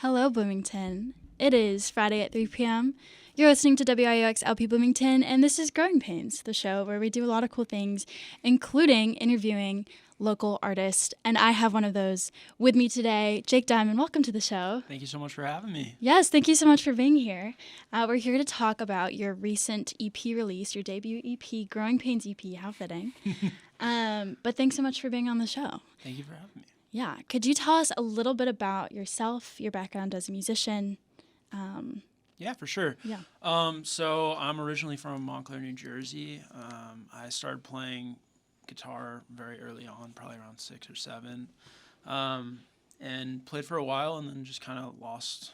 Hello, Bloomington. It is Friday at 3 p.m. You're listening to WIUX LP Bloomington, and this is Growing Pains, the show where we do a lot of cool things, including interviewing local artists. And I have one of those with me today. Jake Diamond, welcome to the show. Thank you so much for having me. Yes, thank you so much for being here. We're here to talk about your recent EP release, your debut EP, Growing Pains EP, how fitting. But thanks so much for being on the show. Thank you for having me. Yeah. Could you tell us a little bit about yourself, your background as a musician? Yeah, for sure. Yeah. So I'm originally from Montclair, New Jersey. I started playing guitar very early on, probably around 6 or 7, and played for a while, and then just kind of lost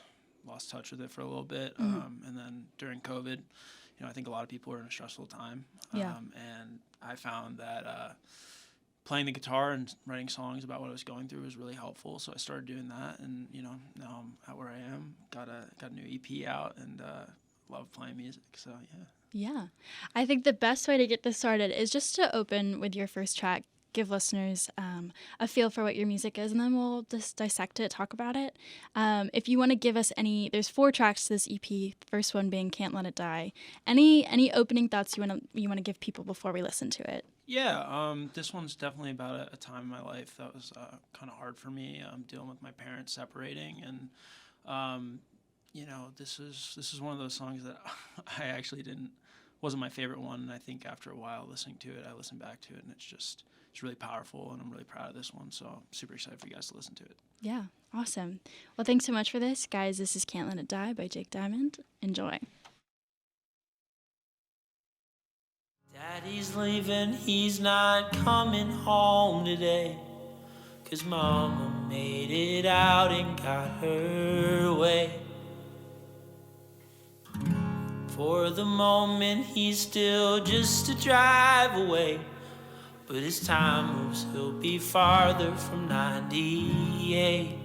touch with it for a little bit. And then during COVID, I think a lot of people were in a stressful time. Yeah. And I found that playing the guitar and writing songs about what I was going through was really helpful. So I started doing that, and now I'm at where I am. Got a new EP out, and love playing music. So yeah. Yeah. I think the best way to get this started is just to open with your first track, give listeners a feel for what your music is, and then we'll just dissect it, talk about it. If you want to give us there's 4 tracks to this EP, the first one being Can't Let It Die. Any opening thoughts you want to give people before we listen to it? Yeah, this one's definitely about a time in my life that was kind of hard for me. Dealing with my parents separating, and this is one of those songs that I actually wasn't my favorite one. And I think after a while listening to it, I listened back to it, and it's really powerful, and I'm really proud of this one. So I'm super excited for you guys to listen to it. Yeah, awesome. Well, thanks so much for this, guys. This is Can't Let It Die by Jake Diamond. Enjoy. Daddy's leaving, he's not coming home today, 'cause Mama made it out and got her way. For the moment, he's still just a drive away, but as time moves, he'll be farther from 98.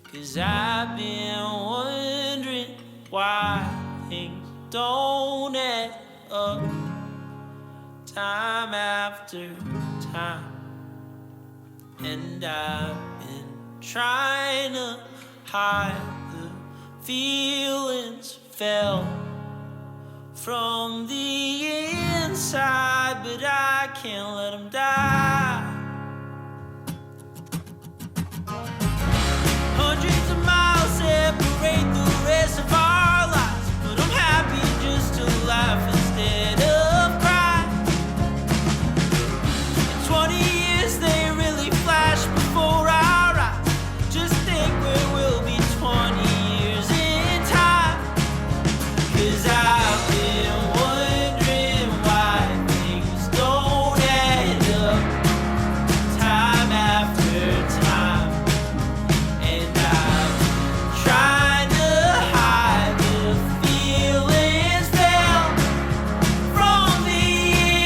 'Cause I've been wondering why things don't add up, time after time. And I've been trying to hide the feelings felt from the inside, but I can't let them die. Hundreds of miles separate the rest of our lives, but I'm happy just to laugh instead of cry. In 20 years they really flash before our eyes. Just think where we'll be 20 years in time. 'Cause I've been wondering why things don't add up, time after time. And I've been trying to hide the feelings felt from the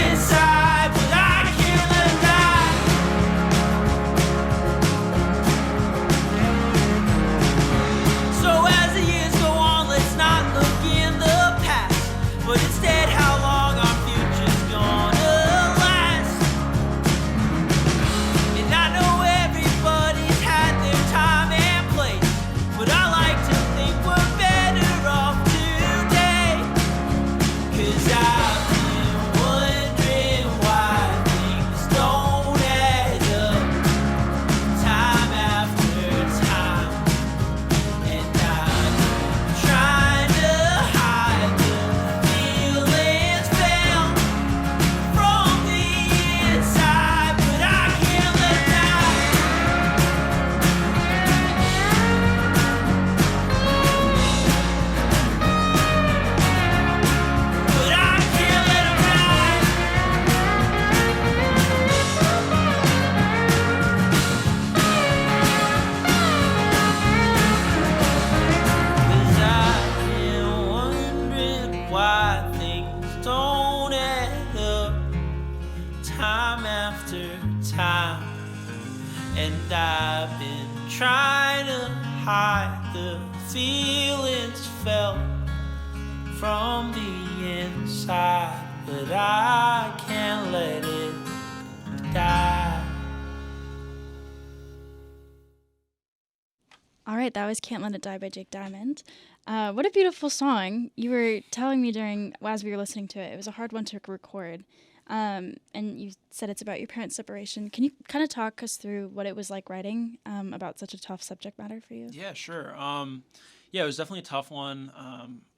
inside, but I can't let them die. So as the years go on, let's not look in the past, but instead how long our future's gonna last. And I know everybody's had their time and place, but I like to think we're better off today. 'Cause I've been wondering why things don't add up, time after time. And I've been trying to hide the feelings felt from the inside, but I can't let them die. But I can't let them die. 'Cause I've been wondering why things don't add up, time after time. And I've been trying to hide the feelings felt from the inside, but I can't let it die. All right, that was Can't Let It Die by Jake Diamond. What a beautiful song. You were telling me as we were listening to it, it was a hard one to record. And you said it's about your parents' separation. Can you kind of talk us through what it was like writing about such a tough subject matter for you? Yeah, sure. Yeah, it was definitely a tough one.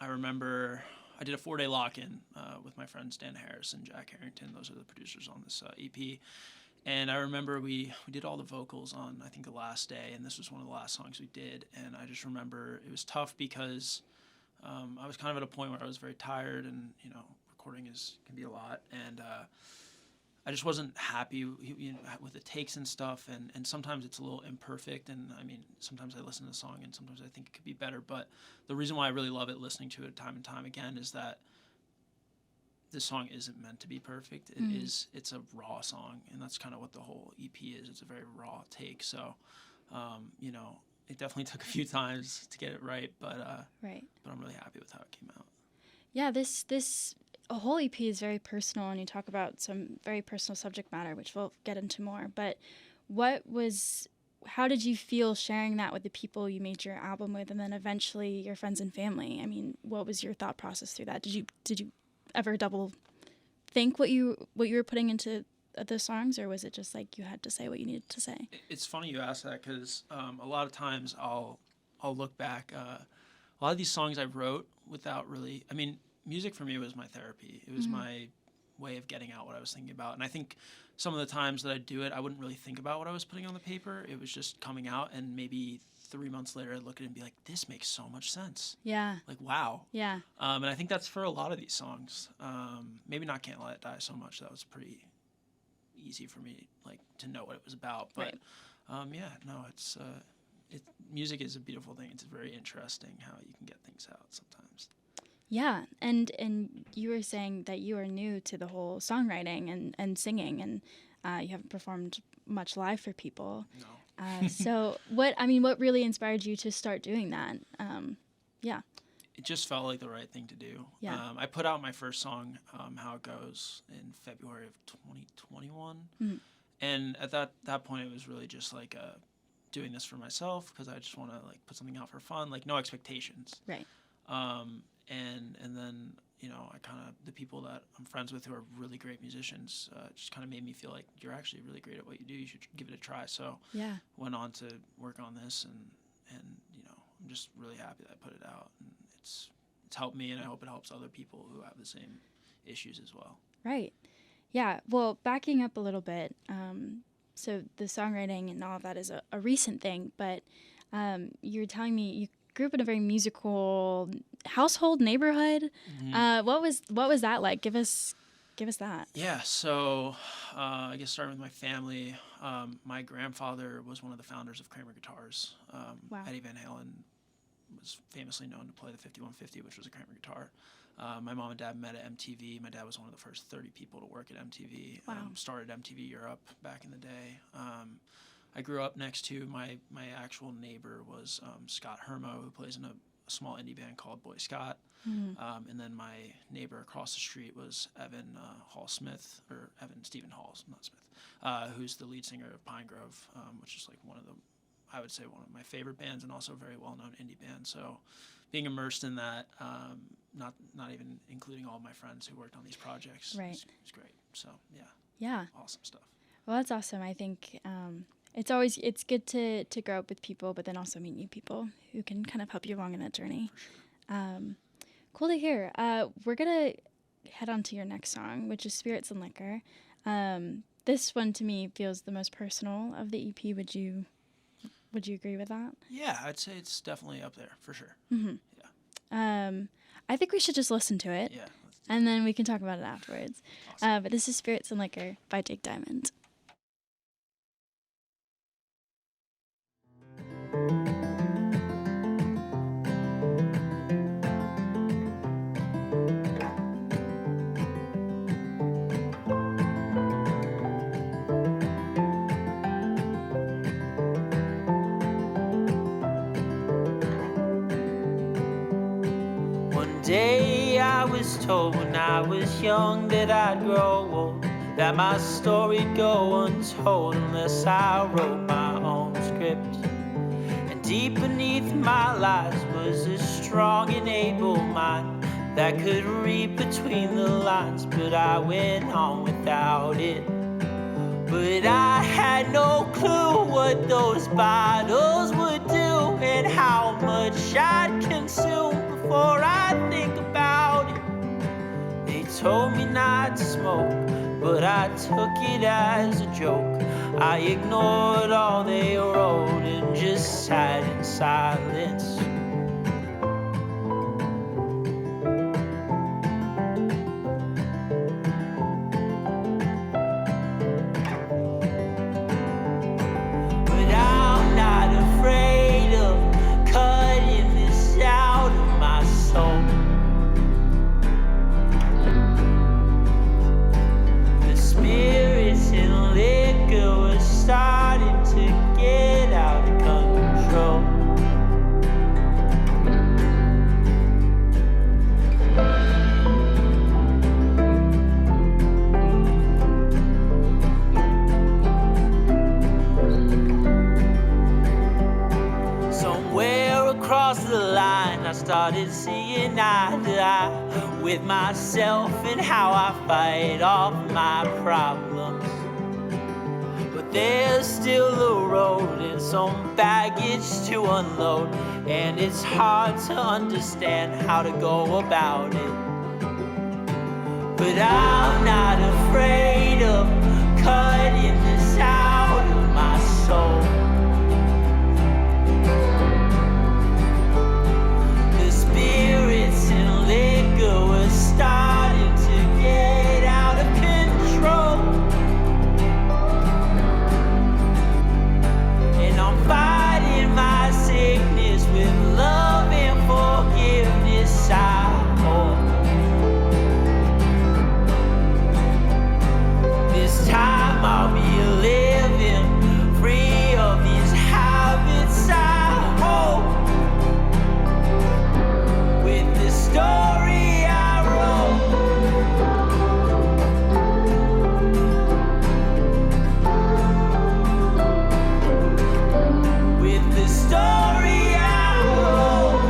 I remember I did a 4-day lock-in with my friends Dan Harris and Jack Harrington. Those are the producers on this EP. And I remember we did all the vocals on, I think, the last day, and this was one of the last songs we did. And I just remember it was tough because I was kind of at a point where I was very tired, and, recording can be a lot. And I just wasn't happy with the takes and stuff, and sometimes it's a little imperfect, and I mean, sometimes I listen to the song and sometimes I think it could be better, but the reason why I really love it, listening to it time and time again, is that this song isn't meant to be perfect. It's a raw song, and that's kind of what the whole EP is. It's a very raw take, so it definitely took a few times to get it right, but I'm really happy with how it came out. Yeah, this a whole EP is very personal, and you talk about some very personal subject matter, which we'll get into more. But how did you feel sharing that with the people you made your album with, and then eventually your friends and family? I mean, what was your thought process through that? Did you ever double think what you were putting into the songs, or was it just like you had to say what you needed to say? It's funny you ask that, because a lot of times I'll look back. A lot of these songs I wrote without really, I mean, music for me was my therapy. It was my way of getting out what I was thinking about. And I think some of the times that I'd do it, I wouldn't really think about what I was putting on the paper. It was just coming out, and maybe 3 months later I'd look at it and be like, this makes so much sense. Yeah. Like, wow. Yeah. And I think that's for a lot of these songs. Maybe not Can't Let It Die so much. That was pretty easy for me, like, to know what it was about. But it's music is a beautiful thing. It's very interesting how you can get things out sometimes. Yeah, and you were saying that you are new to the whole songwriting and singing, and you haven't performed much live for people. No. So what really inspired you to start doing that? It just felt like the right thing to do. Yeah. I put out my first song, How It Goes, in February of 2021. Mm-hmm. And at that point, it was really just like doing this for myself, because I just want to, like, put something out for fun, like, no expectations. Right. And then, I kind of, the people that I'm friends with who are really great musicians, just kind of made me feel like, you're actually really great at what you do. You should give it a try. So yeah, went on to work on this, and I'm just really happy that I put it out. And it's helped me, and I hope it helps other people who have the same issues as well. Right. Yeah. Well, backing up a little bit, so the songwriting and all of that is a recent thing, but you were telling me you grew up in a very musical household neighborhood. Mm-hmm. What was that like? Give us that. Yeah, so I guess starting with my family, my grandfather was one of the founders of Kramer Guitars. Wow. Eddie Van Halen was famously known to play the 5150, which was a Kramer guitar. My mom and dad met at MTV. My dad was one of the first 30 people to work at MTV. Wow. Started MTV Europe back in the day. I grew up next to my actual neighbor was Scott Hermo, who plays in a small indie band called Boy Scott. Mm-hmm. And then my neighbor across the street was Evan Stephen Hall, not Smith, who's the lead singer of Pine Grove, which is like one of my favorite bands, and also a very well-known indie band. So being immersed in that, not even including all of my friends who worked on these projects, right, it's great. So yeah, awesome stuff. Well, that's awesome. I think it's good to grow up with people, but then also meet new people who can kind of help you along in that journey. For sure. Cool to hear. We're gonna head on to your next song, which is Spirits and Liquor. This one to me feels the most personal of the EP. Would you agree with that? Yeah, I'd say it's definitely up there for sure. Mm-hmm. Yeah. I think we should just listen to it. Yeah. And then we can talk about it afterwards. Awesome. But this is Spirits and Liquor by Jake Diamond. One day I was told when I was young that I'd grow old, that my story'd go untold unless I wrote my own script and deep beneath my lies was a strong and able mind that could read between the lines, but I went on without it. But I had no clue what those bottles would do and how much I'd consume before I think about it. They told me not to smoke, but I took it as a joke. I ignored all they wrote and just sat in silence. But I'm not afraid of cutting this out of my soul. The spirits in liquor were starting to get out of control. Somewhere across the line, I started seeing eye to eye with myself and how I fight off my problems. But there's still a road and some baggage to unload, and it's hard to understand how to go about it. But I'm not afraid of cutting this out of my soul. The spirits in liquor were starting to get out of control. And I'm fighting my sickness with love and forgiveness, I hope. This time I'll be living free of these habits, I hope. With the story I wrote, with the story I wrote.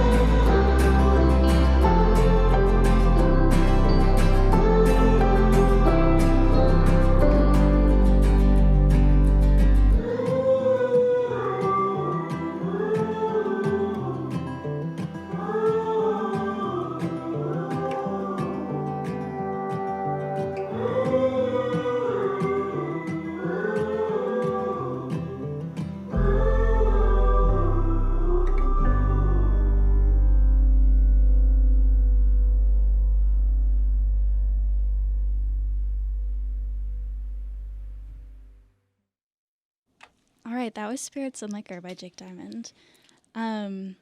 All right, that was Spirits and Liquor by Jake Diamond. Can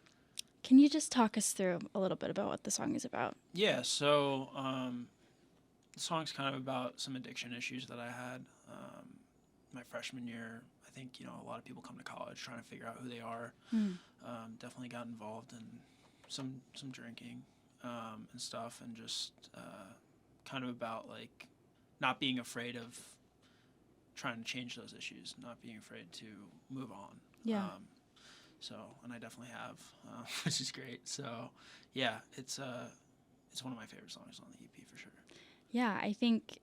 you just talk us through a little bit about what the song is about? Yeah, so the song's kind of about some addiction issues that I had my freshman year. I think, a lot of people come to college trying to figure out who they are. Definitely got involved in some drinking and stuff, and just kind of about, like, not being afraid of trying to change those issues, not being afraid to move on. Yeah. And I definitely have, which is great. So, yeah, it's one of my favorite songs on the EP for sure. Yeah, I think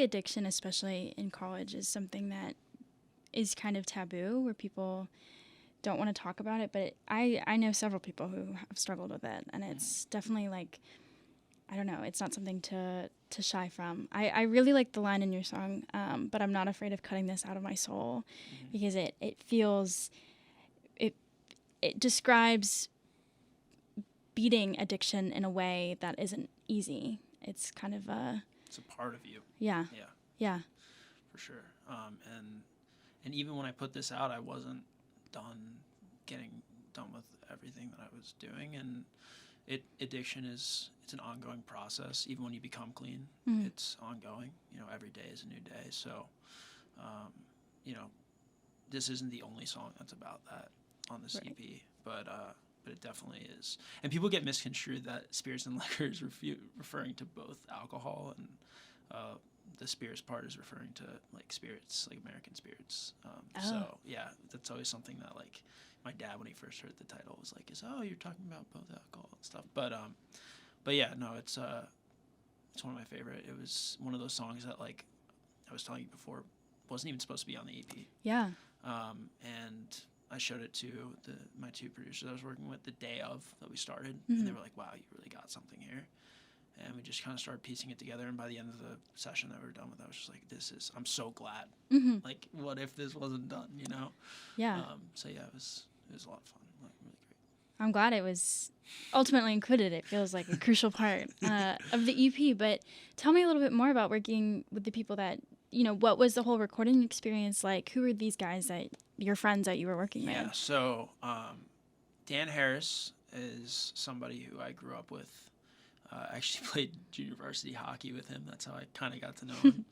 addiction, especially in college, is something that is kind of taboo, where people don't want to talk about it. But I know several people who have struggled with it, and it's definitely, like, I don't know, it's not something to shy from. I really like the line in your song, but I'm not afraid of cutting this out of my soul, because it feels, it describes beating addiction in a way that isn't easy. It's kind of it's a part of you. Yeah. For sure. And even when I put this out, I wasn't getting done with everything that I was doing, and addiction it's an ongoing process. Even when you become clean, it's ongoing. Every day is a new day. So, this isn't the only song that's about that on this Right. EP, but it definitely is. And people get misconstrued that Spirits and Liquor is referring to both alcohol and the spirits part is referring to like spirits, like American spirits. Oh. So yeah, that's always something that like my dad, when he first heard the title, was like, you're talking about both alcohol and stuff. But yeah, no, it's one of my favorite. It was one of those songs that, like I was telling you before, wasn't even supposed to be on the EP. Yeah. And I showed it to my two producers I was working with the day of that we started, Mm-hmm. and they were like, "Wow, you really got something here." And we just kind of started piecing it together. And by the end of the session that we were done with, I was just like, I'm so glad. Mm-hmm. Like, what if this wasn't done, you know? Yeah. So yeah, it was a lot of fun, like really great. I'm glad it was ultimately included. It feels like a crucial part of the EP. But tell me a little bit more about working with the people that, what was the whole recording experience like? Who were these guys your friends that you were working Yeah, with? so Dan Harris is somebody who I grew up with. I actually played junior varsity hockey with him. That's how I kind of got to know him,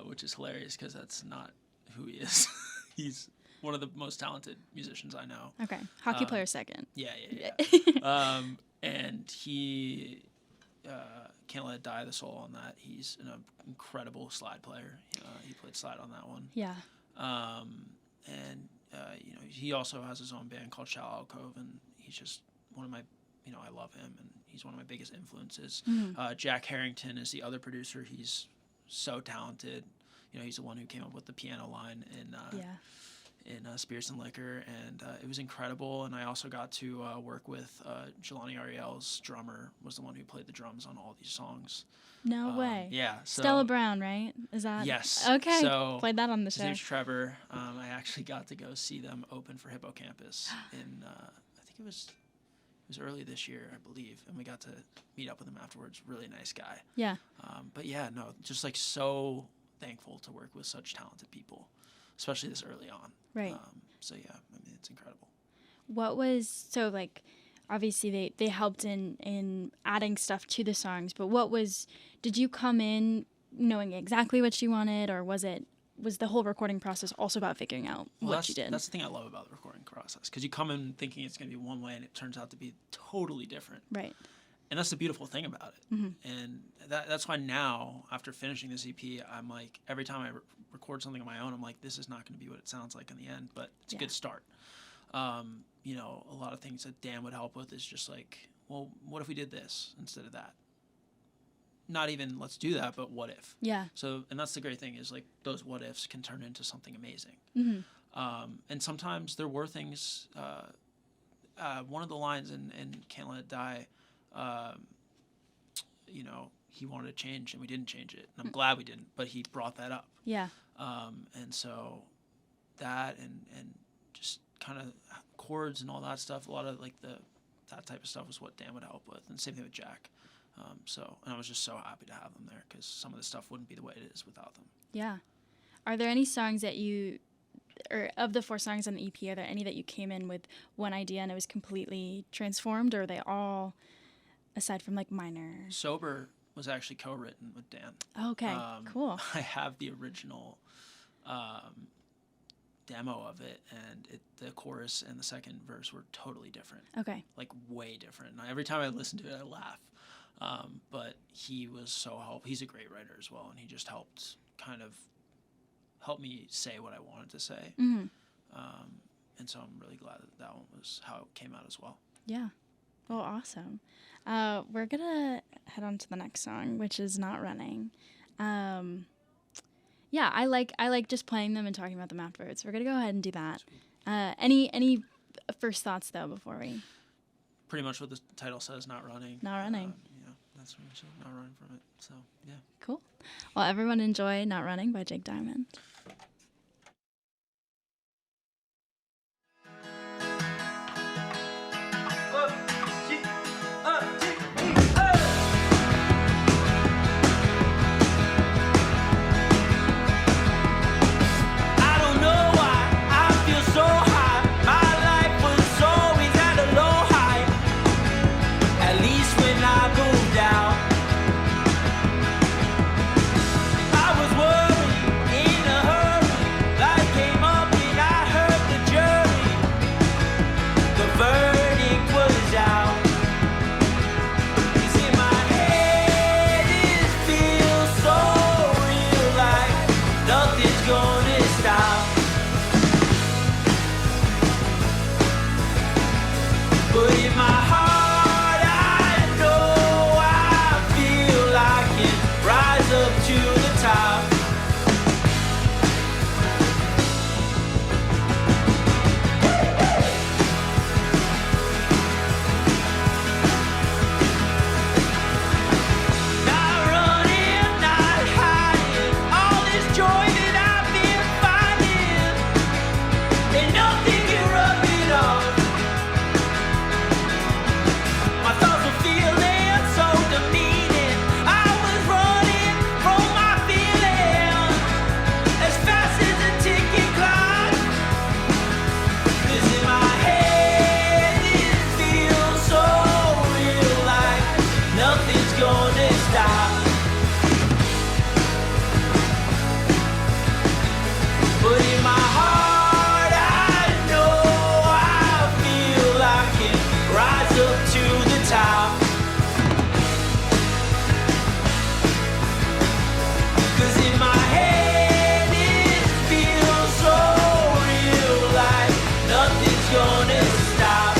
which is hilarious because that's not who he is. He's one of the most talented musicians I know. Okay. Hockey player second. Yeah. And he Can't Let It Die, the solo on that. He's an incredible slide player. He played slide on that one. Yeah. He also has his own band called Shallow Alcove, and he's just one of my, I love him, and he's one of my biggest influences. Mm-hmm. Jack Harrington is the other producer. He's so talented. He's the one who came up with the piano line in Spirits and Liquor, and it was incredible. And I also got to work with Jelani Ariel's drummer, was the one who played the drums on all these songs. No way. Yeah. So, Stella Brown, right? Is that? Yes. Okay. So played that on the his show. name's Trevor. I actually got to go see them open for Hippocampus in, I think it was early this year, I believe, and we got to meet up with him afterwards. Really nice guy. Yeah. But yeah, no, just like so thankful to work with such talented people, especially this early on. Right. So yeah, I mean, it's incredible. Obviously they helped in adding stuff to the songs, but did you come in knowing exactly what you wanted, or was the whole recording process also about figuring out what you did? That's the thing I love about the recording process, because you come in thinking it's going to be one way and it turns out to be totally different. Right. And that's the beautiful thing about it. Mm-hmm. And that's why now, after finishing this EP, I'm like, every time I record something on my own, I'm like, this is not going to be what it sounds like in the end, but it's a good start. A lot of things that Dan would help with is just like, well, what if we did this instead of that? Not even let's do that, but what if? Yeah. So, and that's the great thing is like those what ifs can turn into something amazing. Mm-hmm. And sometimes there were things. One of the lines in Can't Let It Die, he wanted to change and we didn't change it, and I'm glad we didn't. But he brought that up. Yeah. And so that and just kind of chords and all that stuff. A lot of like that type of stuff was what Dan would help with, and same thing with Jack. And I was just so happy to have them there because some of the stuff wouldn't be the way it is without them. Yeah. Are there any songs that or of the 4 songs on the EP, are there any that you came in with one idea and it was completely transformed, or are they all, aside from like minor? Sober was actually co-written with Dan. Okay, cool. I have the original demo of it, and the chorus and the second verse were totally different. Okay. Like way different. And every time I listen to it, I laugh. But he was so helpful. He's a great writer as well, and he just helped me say what I wanted to say. Mm-hmm. And so I'm really glad that one was how it came out as well. Yeah. Well, awesome. We're going to head on to the next song, which is Not Running. Yeah, I like just playing them and talking about them afterwards. We're going to go ahead and do that. Any first thoughts, though, before we... Pretty much what the title says, Not Running. Not Running. That's pretty much it, not running from it. So, yeah. Cool. Well, everyone enjoy Not Running by Jake Diamond. I was worried in a in my heart I know I feel I can rise up to the top. Not running, not hiding, all this joy that I've been finding, and nothing can rub it off. My thoughts were feeling so demeaning. I was running from my feelings as fast as a ticking clock. 'Cause in my head it feels so real, like nothing's gonna stop. But in my heart I know I feel I can rise up to the top. 'Cause in my head it feels so real, like nothing's gonna stop.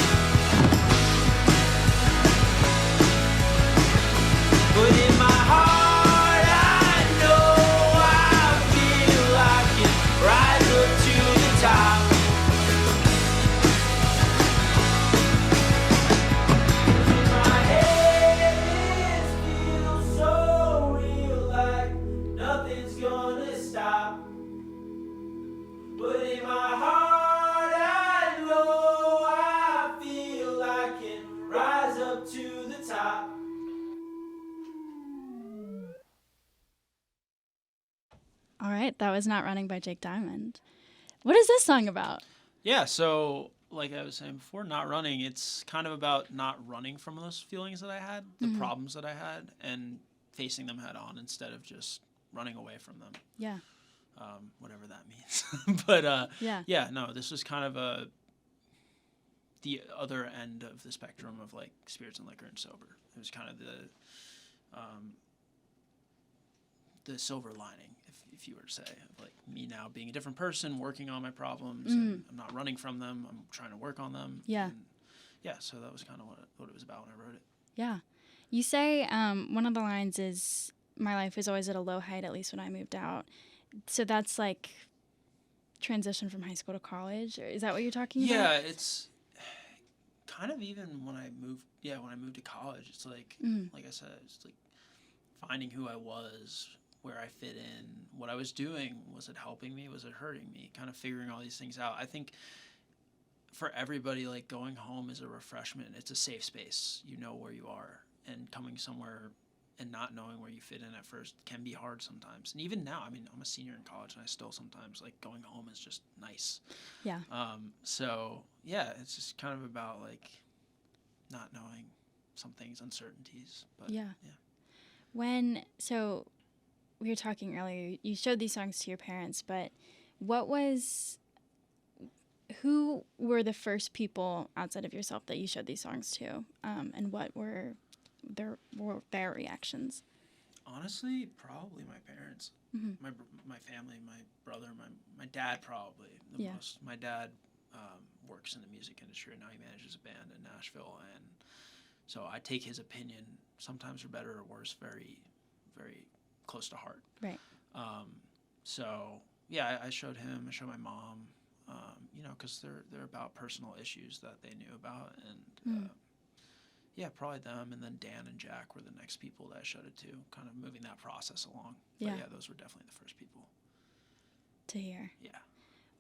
But in my heart I know I feel I can rise up to the top. In my head it feels so real, like nothing's gonna stop. But in my heart I know I feel I can rise up to the top. All right, that was Not Running by Jake Diamond. What is this song about? Yeah, so like I was saying before, not running, it's kind of about not running from those feelings that I had, the problems that I had, and facing them head on instead of just running away from them, Yeah. whatever that means. But Yeah. no, this was kind of the other end of the spectrum of like spirits and liquor and sober. It was kind of the silver lining, if you were to say, of like me now being a different person, working on my problems, and I'm not running from them. I'm trying to work on them. Yeah. And yeah, so that was kind of what it was about when I wrote it. Yeah. You say one of the lines is, my life was always at a low height, at least when I moved out. So that's like transition from high school to college? Or is that what you're talking about? Yeah, it's kind of even when I moved. Yeah, when I moved to college, it's like, like I said, it's like finding who I was, where I fit in, what I was doing. Was it helping me? Was it hurting me? Kind of figuring all these things out. I think for everybody, like going home is a refreshment. It's a safe space. You know where you are, and coming somewhere and not knowing where you fit in at first can be hard sometimes. And even now, I mean, I'm a senior in college, and I still sometimes like going home is just nice. Yeah. So yeah, it's just kind of about like not knowing some things, uncertainties. But Yeah. So we were talking earlier, you showed these songs to your parents, but who were the first people outside of yourself that you showed these songs to? And what were their reactions? Honestly, probably my parents, my family, my brother, my dad probably the most. My dad works in the music industry, and now he manages a band in Nashville, and so I take his opinion, sometimes for better or worse, very, very close to heart. Right. So yeah, I showed him. I showed my mom. Because they're about personal issues that they knew about, and yeah, probably them, and then Dan and Jack were the next people that I showed it to, kind of moving that process along. Yeah. But yeah, those were definitely the first people To hear. Yeah.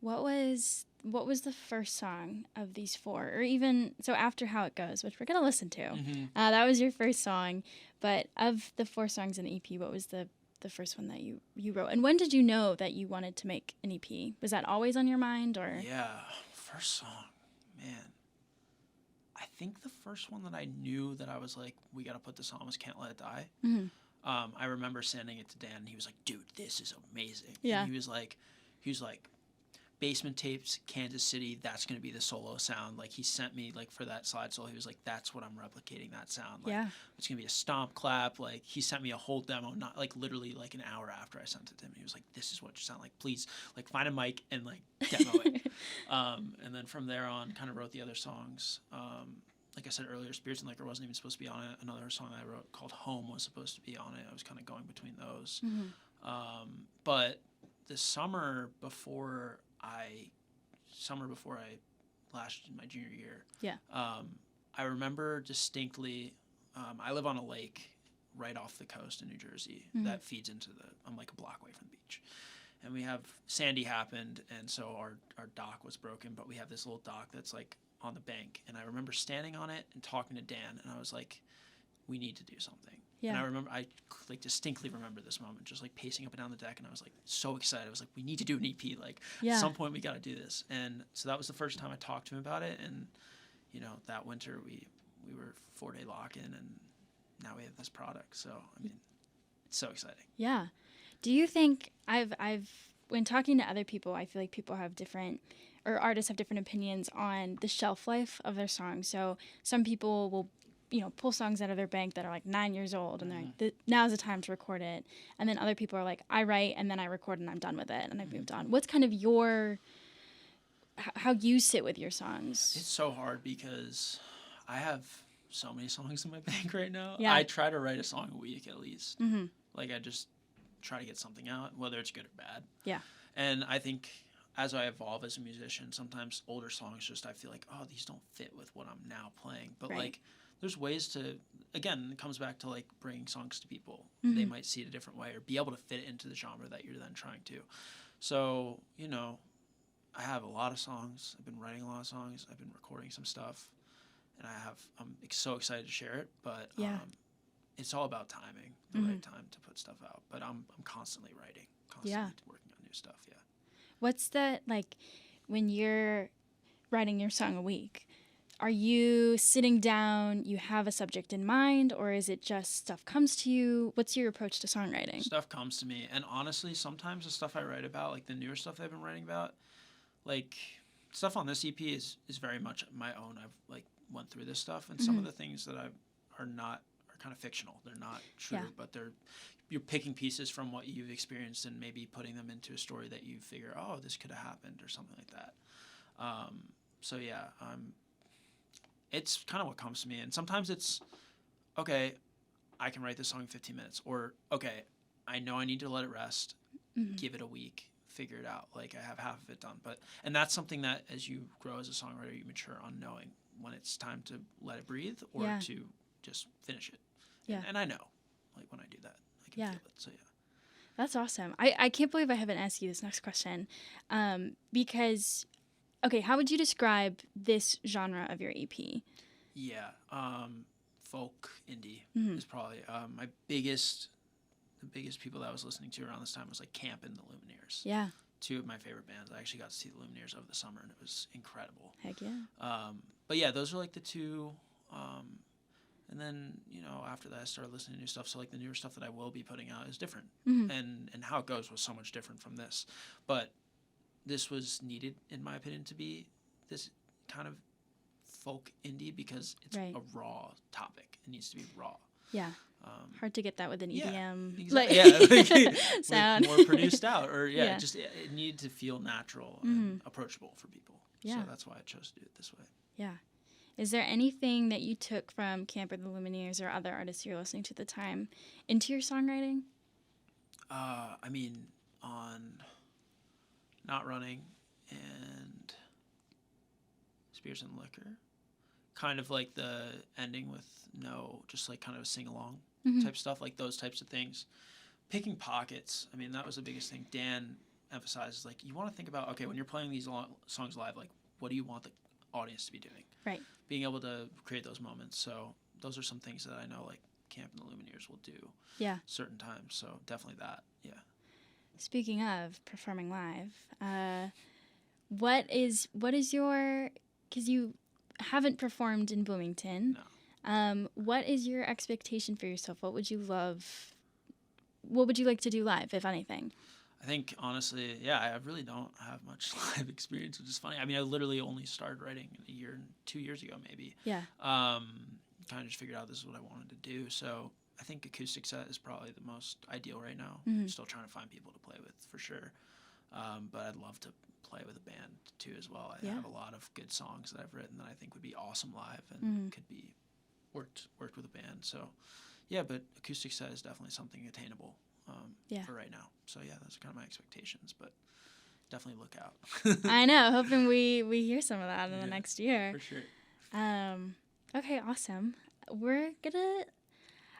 What was the first song of these four, or even so after How It Goes, which we're gonna listen to? That was your first song, but of the 4 songs in the EP, what was the first one that you wrote? And when did you know that you wanted to make an EP? Was that always on your mind, or? Yeah, first song, man. I think the first one that I knew that I was like, we got to put this on was Can't Let It Die. I remember sending it to Dan, and he was like, dude, this is amazing. Yeah. And he was like, Basement Tapes, Kansas City, that's going to be the solo sound. Like, he sent me, like, for that slide solo, he was like, that's what I'm replicating, that sound. Like, Yeah. it's going to be a stomp clap. Like, he sent me a whole demo, not, like, literally, like, an hour after I sent it to him. He was like, this is what you sound like. Please, like, find a mic and, like, demo it. And then from there on, kind of wrote the other songs. like I said earlier, Spirits and Liquor wasn't even supposed to be on it. Another song I wrote called Home was supposed to be on it. I was kind of going between those. But the summer before I last my junior year, I remember distinctly. I live on a lake right off the coast in New Jersey that feeds into I'm like a block away from the beach. And we have Sandy happened, and so our dock was broken, but we have this little dock that's like on the bank. And I remember standing on it and talking to Dan, and I was like, we need to do something. Yeah. And I like distinctly remember this moment, just like pacing up and down the deck, and I was like so excited. I was like, we need to do an EP. Like at some point we got to do this. And so that was the first time I talked to him about it. And you know, that winter we were 4-day lock-in, and now we have this product. So I mean, it's so exciting. Yeah. Do you think I've when talking to other people, I feel like people have different, or artists have different opinions on the shelf life of their songs. So some people will, you know, pull songs out of their bank that are like 9 years old, and they're like, now's the time to record it. And then other people are like, I write and then I record and I'm done with it and I've moved on. What's kind of how you sit with your songs? It's so hard because I have so many songs in my bank right now. Yeah. I try to write a song a week at least. Like I just try to get something out, whether it's good or bad. Yeah. And I think as I evolve as a musician, sometimes older songs just I feel like, oh, these don't fit with what I'm now playing. But like there's ways to, again, it comes back to like bringing songs to people. They might see it a different way or be able to fit it into the genre that you're then trying to. So, you know, I have a lot of songs. I've been writing a lot of songs. I've been recording some stuff. And I'm so excited to share it, but it's all about timing, the right time to put stuff out. But I'm constantly writing, constantly working on new stuff. Yeah. What's the, like, when you're writing your song a week, are you sitting down, you have a subject in mind, or is it just stuff comes to you? What's your approach to songwriting? Stuff comes to me. And honestly, sometimes the stuff I write about, like the newer stuff I've been writing about, like stuff on this EP is very much my own. I've like went through this stuff, and some of the things that are kind of fictional. They're not true, but you're picking pieces from what you've experienced and maybe putting them into a story that you figure, oh, this could have happened or something like that. So yeah, it's kind of what comes to me. And sometimes it's, okay, I can write this song in 15 minutes, or okay, I know I need to let it rest, give it a week, figure it out. Like I have half of it done, and that's something that as you grow as a songwriter, you mature on knowing when it's time to let it breathe or to just finish it. Yeah. And I know, like when I do that, I can feel it. So yeah. That's awesome. I can't believe I haven't asked you this next question. Because, okay, how would you describe this genre of your EP? Yeah. Folk indie is probably the biggest people that I was listening to around this time was like Camp and the Lumineers. Yeah. Two of my favorite bands. I actually got to see the Lumineers over the summer, and it was incredible. Heck yeah. But yeah, those are like the two. And then, you know, after that, I started listening to new stuff. So like the newer stuff that I will be putting out is different. And how it goes was so much different from this. But this was needed, in my opinion, to be this kind of folk indie because it's a raw topic. It needs to be raw. Yeah. Hard to get that with an EDM exactly. sound. More produced out. Or just it needed to feel natural and approachable for people. Yeah. So that's why I chose to do it this way. Yeah. Is there anything that you took from Camp or the Lumineers or other artists you're listening to at the time into your songwriting? I mean, on Not Running and Spirits and Liquor, kind of like the ending with just like kind of a sing-along type stuff, like those types of things. Picking pockets, I mean, that was the biggest thing. Dan emphasizes, like, you want to think about, okay, when you're playing these songs live, like, what do you want the audience to be doing? Right. Being able to create those moments. So those are some things that I know like Camp and the Lumineers will do. Yeah. Certain times. So definitely that. Yeah. Speaking of performing live, what is your, because you haven't performed in Bloomington. No. What is your expectation for yourself? What would you like to do live, if anything? I think, honestly, I really don't have much live experience, which is funny. I mean, I literally only started writing 2 years ago, maybe. Yeah. Kind of just figured out this is what I wanted to do. So I think acoustic set is probably the most ideal right now. I'm still trying to find people to play with, for sure. but I'd love to play with a band too as well. I Yeah. have a lot of good songs that I've written that I think would be awesome live and could be worked with a band. So yeah, but acoustic set is definitely something attainable for right now. So yeah, those are kind of my expectations, but definitely look out. I know, hoping we hear some of that in the next year. For sure. Okay, awesome.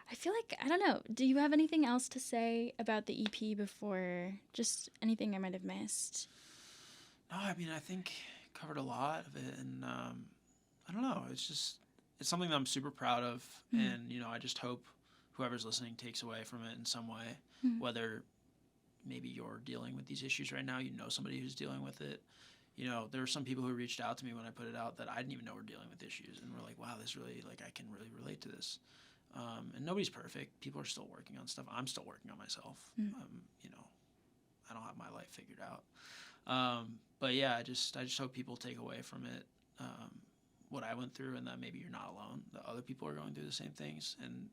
I feel like, I don't know, do you have anything else to say about the EP before, just anything I might have missed? No, I mean, I think covered a lot of it, and I don't know, it's something that I'm super proud of, and, you know, I just hope whoever's listening takes away from it in some way, whether maybe you're dealing with these issues right now, you know somebody who's dealing with it. You know, there were some people who reached out to me when I put it out that I didn't even know were dealing with issues, and were like, wow, this really, like, I can really relate to this. And nobody's perfect. People are still working on stuff. I'm still working on myself. You know, I don't have my life figured out. But yeah, I just hope people take away from it what I went through, and that maybe you're not alone. That other people are going through the same things, and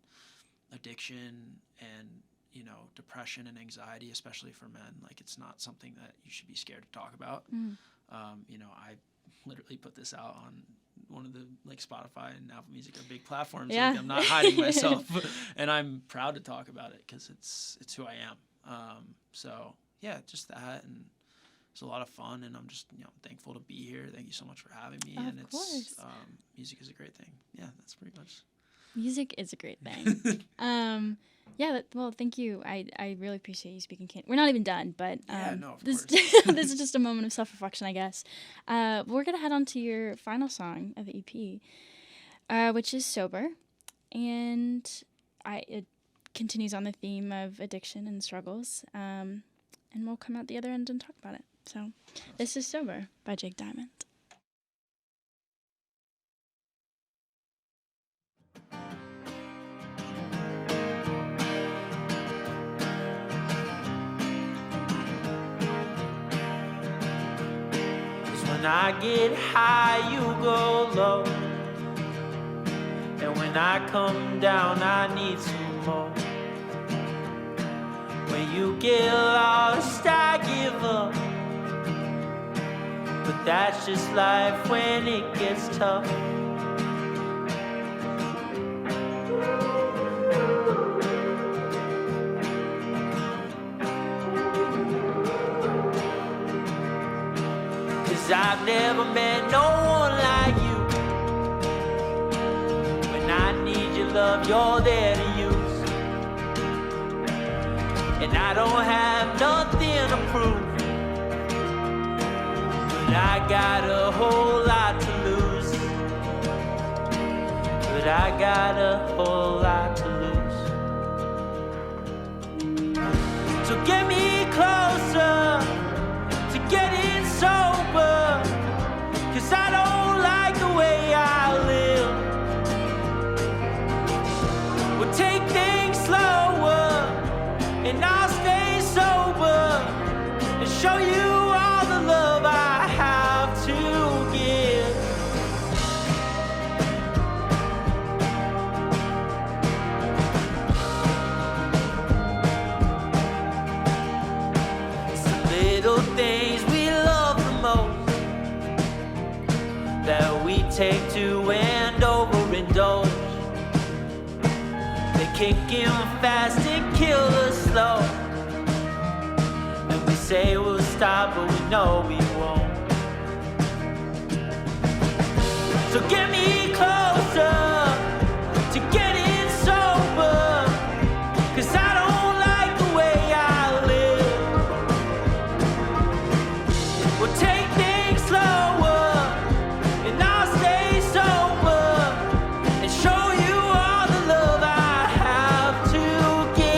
addiction and, you know, depression and anxiety, especially for men. Like, it's not something that you should be scared to talk about. You know, I literally put this out on one of the, like, Spotify and Apple Music are big platforms. Yeah. Like, I'm not hiding myself, and I'm proud to talk about it because it's who I am. So yeah, just that, and it's a lot of fun, and I'm just, you know, thankful to be here. Thank you so much for having me. Of course. Music is a great thing. Yeah, that's pretty much. Music is a great thing. Well, thank you. I really appreciate you speaking. We're not even done, but of this course. this is just a moment of self-reflection, I guess. We're gonna head on to your final song of the EP, which is "Sober," and it continues on the theme of addiction and struggles. And we'll come out the other end and talk about it. So, this is "Sober" by Jake Diamond. When I get high, you go low, and when I come down, I need some more. When you get lost, I give up, but that's just life when it gets tough. I've never met no one like you. When I need your love, you're there to use. And I don't have nothing to prove, but I got a whole lot to lose. But I got a whole lot to lose. So get me closer to getting sober, 'cause I don't like the way I live. We'll take things slower, and I'll stay sober, and show you all the love I have to give. It's the little things we love the most that we take to and overindulge. They kick in fast and kill us slow, and we say we'll stop, but we know we won't. So get me closer to getting sober, 'cause I don't like the way I live. We'll take things slower, and I'll stay sober, and show you all the love I have to give.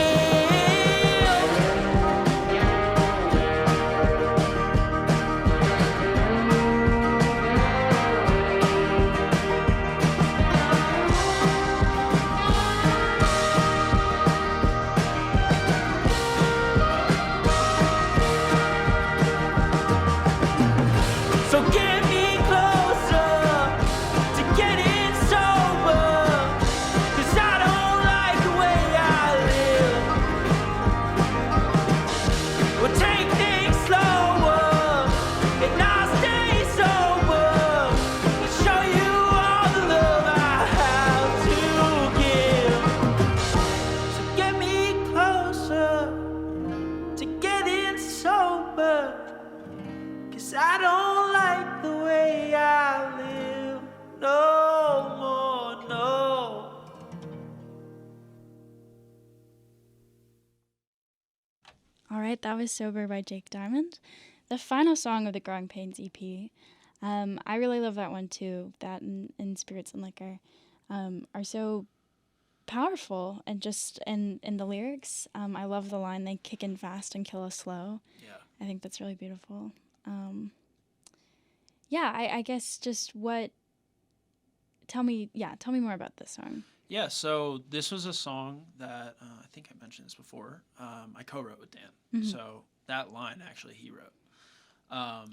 right. That was Sober by Jake Diamond, the final song of the Growing Pains EP. I really love that one too. That and Spirits and Liquor are so powerful, and just in the lyrics. I love the line, "They kick in fast and kill us slow." Yeah. I think that's really beautiful. Yeah, I guess just what. Tell me more about this song. Yeah, so this was a song that I think I mentioned this before. I co-wrote with Dan. Mm-hmm. So that line actually he wrote.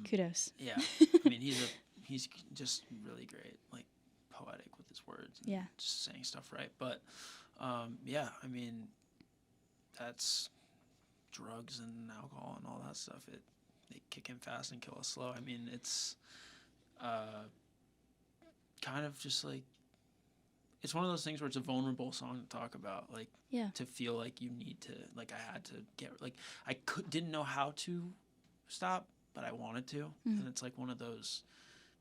Kudos. Yeah, I mean he's just really great, like poetic with his words. And Yeah. just saying stuff right. But yeah, I mean that's drugs and alcohol and all that stuff. They kick in fast and kill us slow. I mean it's kind of just like. It's one of those things where it's a vulnerable song to talk about, like to feel like you need to, like I had to get, like I didn't know how to stop, but I wanted to, and it's like one of those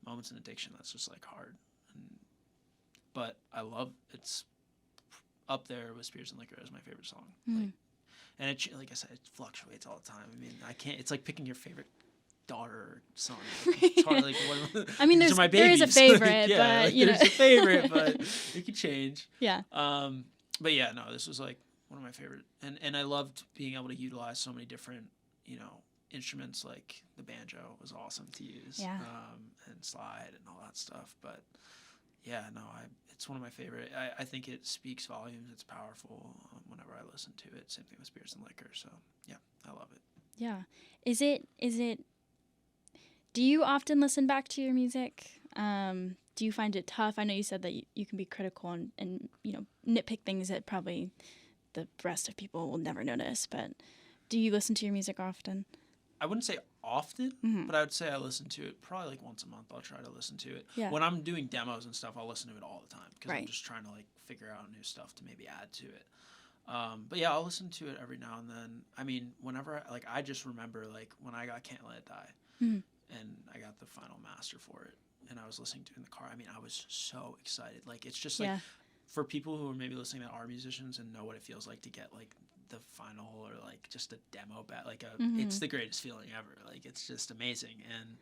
moments in addiction that's just like hard. But I love it's up there with Spirits and Liquor as my favorite song, like, and it, like I said, it fluctuates all the time. I mean, I can't. It's like picking your favorite daughter or son. It's hard, like, I mean, there is a favorite, like, but you know, there's a favorite, but it could change. Yeah. But yeah, no, this was like one of my favorite, and I loved being able to utilize so many different, instruments. Like the banjo was awesome to use, and slide and all that stuff. But yeah, no, it's one of my favorite. I think it speaks volumes. It's powerful whenever I listen to it. Same thing with Spirits and Liquor. So yeah, I love it. Yeah. Is it? Do you often listen back to your music? Do you find it tough? I know you said that you can be critical and nitpick things that probably the rest of people will never notice. But do you listen to your music often? I wouldn't say often, but I would say I listen to it probably like once a month. I'll try to listen to it. Yeah. When I'm doing demos and stuff, I'll listen to it all the time because Right. I'm just trying to like figure out new stuff to maybe add to it. But yeah, I'll listen to it every now and then. I mean, whenever I just remember like when I got Can't Let It Die, and I got the final master for it, and I was listening to it in the car. I mean, I was so excited. Like it's just like for people who are maybe listening that are musicians and know what it feels like to get like the final or like just a demo back, like it's the greatest feeling ever. Like it's just amazing, and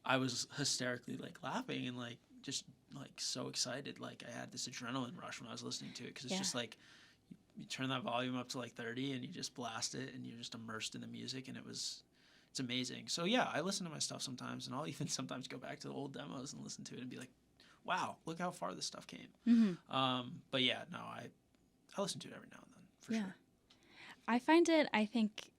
I was hysterically like laughing and like just like so excited. Like I had this adrenaline rush when I was listening to it because it's just like you turn that volume up to like 30 and you just blast it and you're just immersed in the music, and it's amazing. So yeah, I listen to my stuff sometimes, and I'll even sometimes go back to the old demos and listen to it and be like, wow, look how far this stuff came. But yeah, no, I listen to it every now and then for sure. I think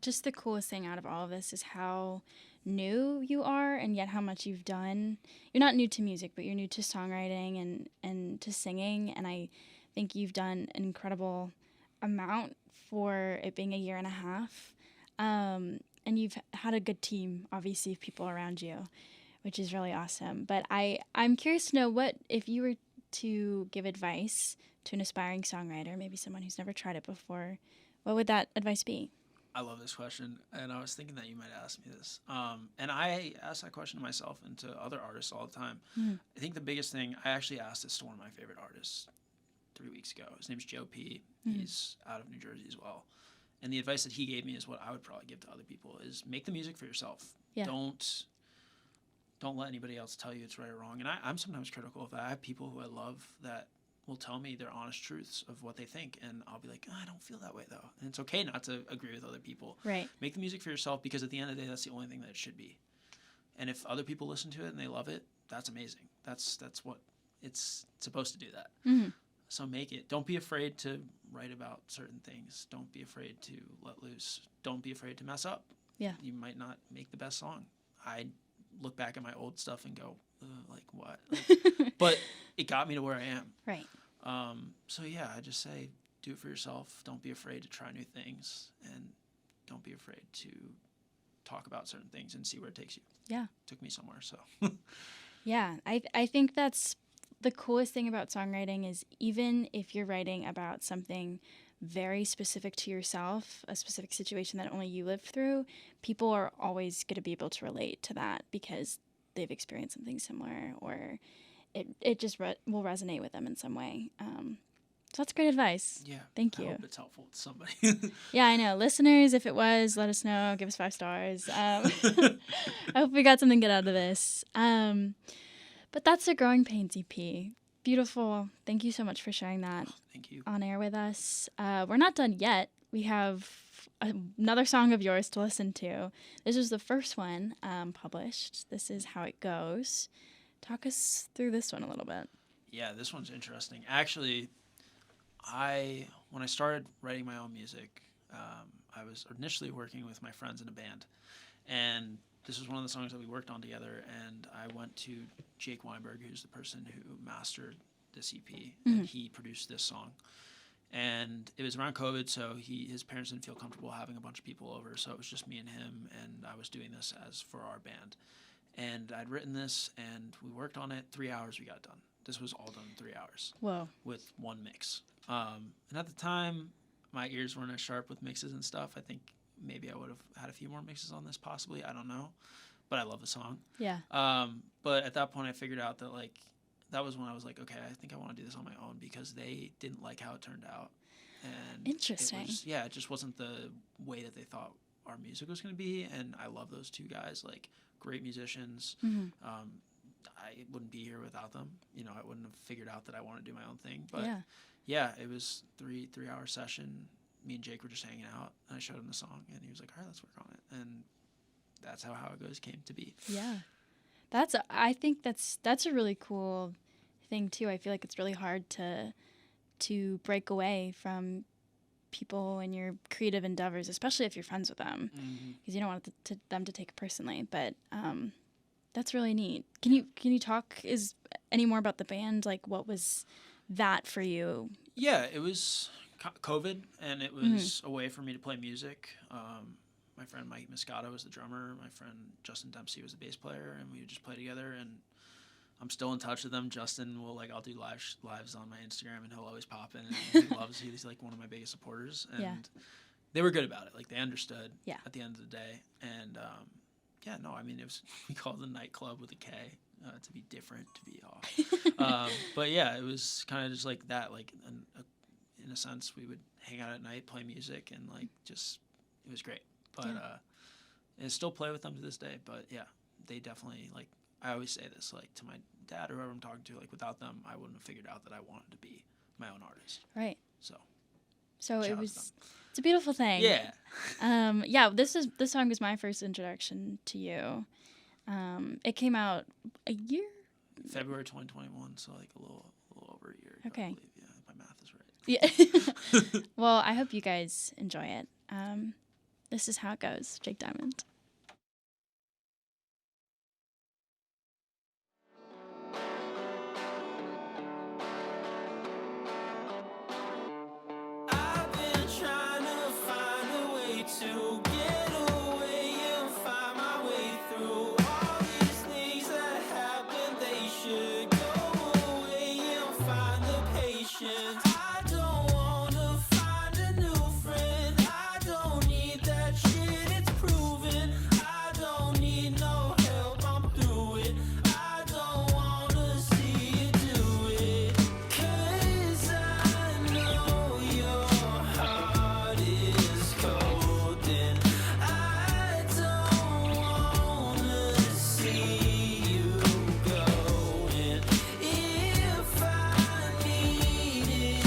just the coolest thing out of all of this is how new you are, and yet how much you've done. You're not new to music, but you're new to songwriting and to singing, and I think you've done an incredible amount for it being a year and a half. And you've had a good team, obviously, of people around you, which is really awesome. But I'm curious to know, what if you were to give advice to an aspiring songwriter, maybe someone who's never tried it before, what would that advice be? I love this question, and I was thinking that you might ask me this. And I ask that question to myself and to other artists all the time. I think the biggest thing, I actually asked this to one of my favorite artists 3 weeks ago. His name's Joe P. He's out of New Jersey as well. And the advice that he gave me is what I would probably give to other people: is make the music for yourself. Yeah. Don't let anybody else tell you it's right or wrong. And I'm sometimes critical of that. I have people who I love that will tell me their honest truths of what they think, and I'll be like, I don't feel that way though. And it's okay not to agree with other people. Right. Make the music for yourself, because at the end of the day, that's the only thing that it should be. And if other people listen to it and they love it, that's amazing. That's what it's supposed to do that. So make it. Don't be afraid to write about certain things. Don't be afraid to let loose. Don't be afraid to mess up. Yeah. You might not make the best song. I look back at my old stuff and go, like what? But it got me to where I am. Right. So yeah, I just say, do it for yourself. Don't be afraid to try new things, and don't be afraid to talk about certain things and see where it takes you. Yeah. It took me somewhere, so. Yeah, I think that's the coolest thing about songwriting, is even if you're writing about something very specific to yourself, a specific situation that only you lived through, people are always going to be able to relate to that because they've experienced something similar, or it just will resonate with them in some way. So that's great advice. Yeah. Thank I you. hope it's helpful to somebody. Yeah, I know. Listeners, if it was, let us know. Give us 5 stars. I hope we got something good out of this. But that's the Growing Pains EP. Beautiful. Thank you so much for sharing that Thank you. on air with us. We're not done yet. We have another song of yours to listen to. This was the first one published. This is How It Goes. Talk us through this one a little bit. Yeah, this one's interesting. Actually, when I started writing my own music, I was initially working with my friends in a band, and this was one of the songs that we worked on together. And I went to Jake Weinberg, who's the person who mastered this EP, and he produced this song. And it was around COVID, so his parents didn't feel comfortable having a bunch of people over, so it was just me and him, and I was doing this as for our band. And I'd written this, and we worked on it. 3 hours we got it done. This was all done in 3 hours. Whoa. With one mix. And at the time, my ears weren't as sharp with mixes and stuff. I think maybe I would have had a few more mixes on this, possibly. I don't know. But I love the song. Yeah. But at that point, I figured out that, like, that was when I was like, okay, I think I want to do this on my own, because they didn't like how it turned out. And Interesting. it just wasn't the way that they thought our music was going to be. And I love those two guys, like, great musicians. I wouldn't be here without them. You know, I wouldn't have figured out that I want to do my own thing. But yeah, it was 3-hour session. Me and Jake were just hanging out, and I showed him the song, and he was like, all right, let's work on it. And that's how It Goes came to be. Yeah. I think that's a really cool thing too. I feel like it's really hard to break away from people in your creative endeavors, especially if you're friends with them, because you don't want them to take it personally. But that's really neat. Can you talk any more about the band? Like, what was that for you? Yeah, it was COVID, and it was a way for me to play music. My friend Mike Moscato was the drummer. My friend Justin Dempsey was the bass player, and we would just play together. And I'm still in touch with them. Justin I'll do lives on my Instagram, and he'll always pop in. And he's like one of my biggest supporters. And they were good about it. Like, they understood at the end of the day. And we called it a nightclub with a K, to be different, to be off. But yeah, it was kind of just like that. Like, in a sense, we would hang out at night, play music, and like it was great. But and still play with them to this day. But yeah, they definitely, like, I always say this, like, to my dad or whoever I'm talking to, like, without them, I wouldn't have figured out that I wanted to be my own artist. Right. So it's a beautiful thing. Yeah. This song was my first introduction to you. It came out a year? February 2021, so like a little over a year. Okay. I believe. Yeah, if my math is right. Yeah. Well, I hope you guys enjoy it. This is How It Goes, Jake Diamond. I've been trying to find a way to get away and find my way through all these things that happen. They should go away and find the patience. I don't wanna find a new friend. I don't need that shit, it's proven. I don't need no help, I'm through it. I don't wanna see you do it. 'Cause I know your heart is cold and I don't wanna see you going. If I needed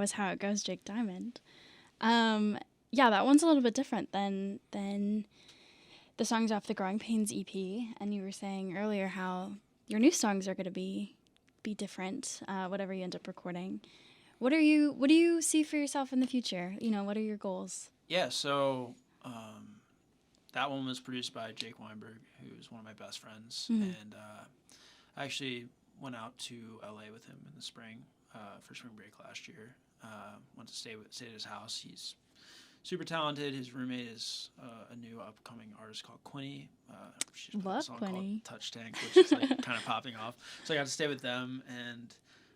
was How It Goes, Jake Diamond. Yeah, that one's a little bit different than the songs off the Growing Pains EP. And you were saying earlier how your new songs are going to be different, whatever you end up recording. What do you see for yourself in the future? You know, what are your goals? Yeah, so that one was produced by Jake Weinberg, who's one of my best friends, and I actually went out to LA with him in the spring for spring break last year. Went to stay at his house. He's super talented. His roommate is a new upcoming artist called Quinny. She's got a song called Touch Tank, which is like kind of popping off. So I got to stay with them, and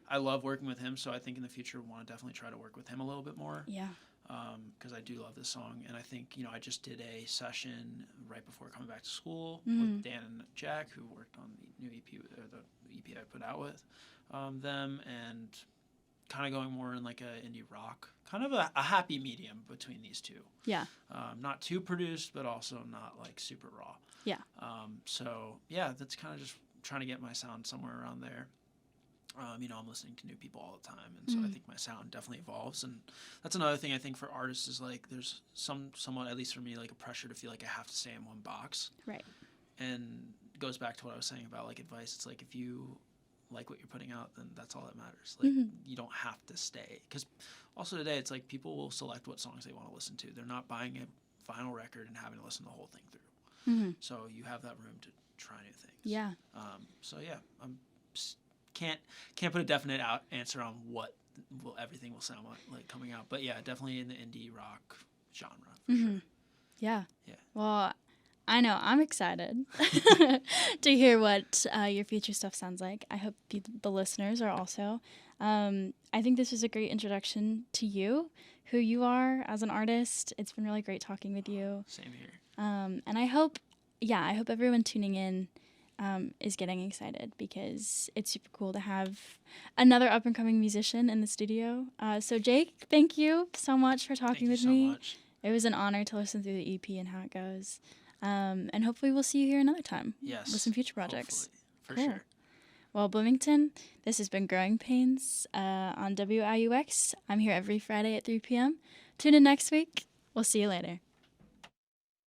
I love working with him. So I think in the future, I want to definitely try to work with him a little bit more. Yeah. Because I do love this song, and I think I just did a session right before coming back to school with Dan and Jack, who worked on the new EP, or the EP I put out with them, and kind of going more in like a indie rock, kind of a happy medium between these two. Yeah. Not too produced, but also not like super raw. Yeah. So yeah, that's kind of just trying to get my sound somewhere around there. I'm listening to new people all the time, and so I think my sound definitely evolves. And that's another thing I think for artists is like there's somewhat, at least for me, like a pressure to feel like I have to stay in one box. Right. And it goes back to what I was saying about like advice. It's like if you like what you're putting out, then that's all that matters. Like you don't have to stay, because also today it's like people will select what songs they want to listen to. They're not buying a vinyl record and having to listen to the whole thing through. So you have that room to try new things. Yeah. So yeah, can't put a definite answer on what everything will sound like coming out, but yeah, definitely in the indie rock genre for sure. Yeah. Yeah. Well, I know I'm excited to hear what your future stuff sounds like. I hope the listeners are also. I think this was a great introduction to you, who you are as an artist. It's been really great talking with you. Same here. And I hope everyone tuning in is getting excited, because it's super cool to have another up-and-coming musician in the studio. So Jake, thank you so much for talking with me. Much. It was an honor to listen through the EP and How It Goes. And hopefully we'll see you here another time. Yes. With some future projects. For sure. Well, Bloomington, this has been Growing Pains on WIUX. I'm here every Friday at 3 p.m. Tune in next week. We'll see you later.